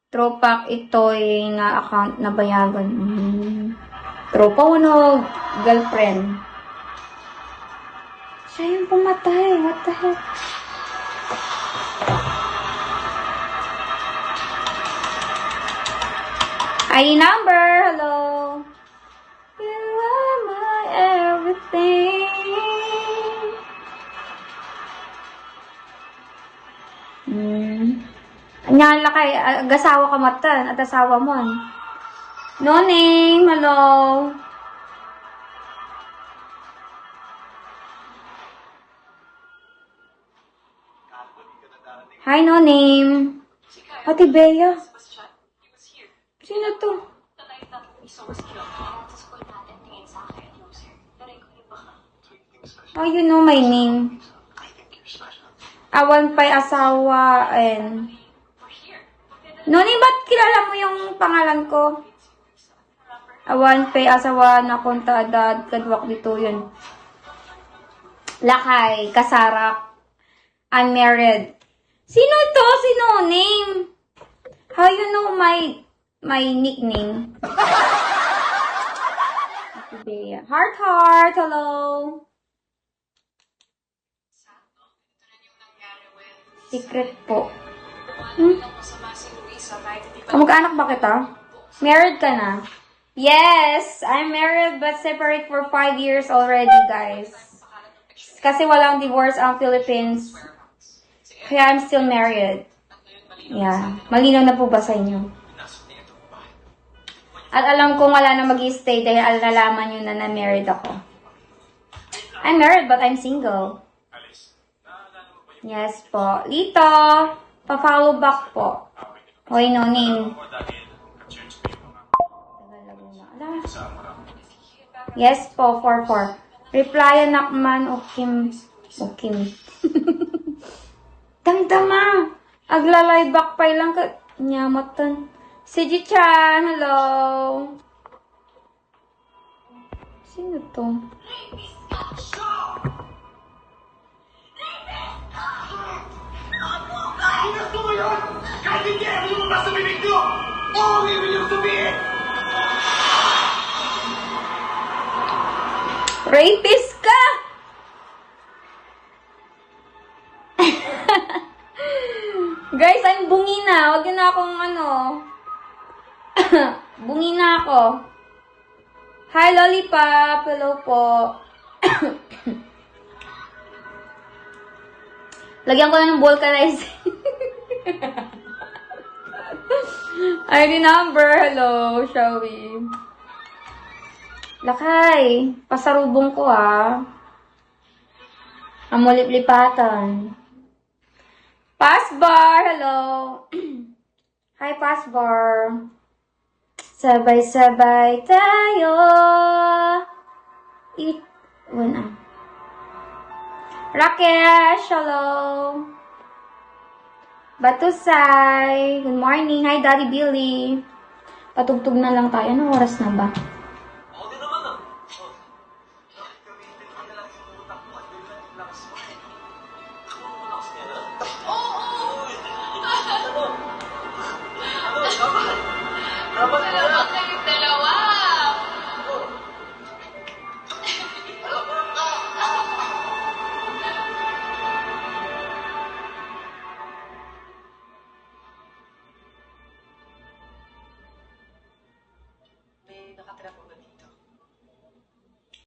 Tropak ito'y nga account na bayagan. Tropa mo no, girlfriend. Siya yung pumatay. What the heck? Ay, number. Hello. You are my everything. Anyala kay, agasawa ka matan, at asawa mo. No name, hello. Hi, no name. Ate Bea. Sino to? Oh, you know my name. Awan pa'y asawa and... Noni, ba't kilala mo yung pangalan ko? Awan pa'y asawa na kontadad kadwak dito yun. Lakay, kasarak. I'm married. Sino to? Sino name? How you know my nickname? Heart, heart, hello. Secret po. Kamag-anak ba kita? Married ka na? Yes, I'm married but separate for 5 years already, guys. Kasi walang divorce ang Philippines. Kaya I'm still married. Yeah. Malinaw na po ba sa inyo? At alam kong wala na mag-i-stay dahil nalaman nyo na na-married ako. I'm married but I'm single. Yes po. Lito, pa-follow back po. Hoy, no name. Yes po, 4-4. Reply nakman o Kim. O Kim. Damdama. Aglalay back pa lang ka. Nyamatan. Si Ji-chan, hello. Sino to? Gusto mo yun? Kahit hindi ako lumabas sa bibig ko! Oo, ibig yung sabihin! Rapist ka! Guys, I'm bungi na. Huwag yun na akong ano. Bungi na ako. Hi, Lollipop. Hello po. Lagyan ko na ng vulcanizing. ID number. Hello, shall we? Lakay. Pasarubong ko Amulip-lipatan. Passbar. Hello. Hi, Passbar. Sabay-sabay tayo. Rakesh, hello. Batusay, good morning. Hi, Daddy Billy. Patugtog na lang tayo. Anong oras na ba?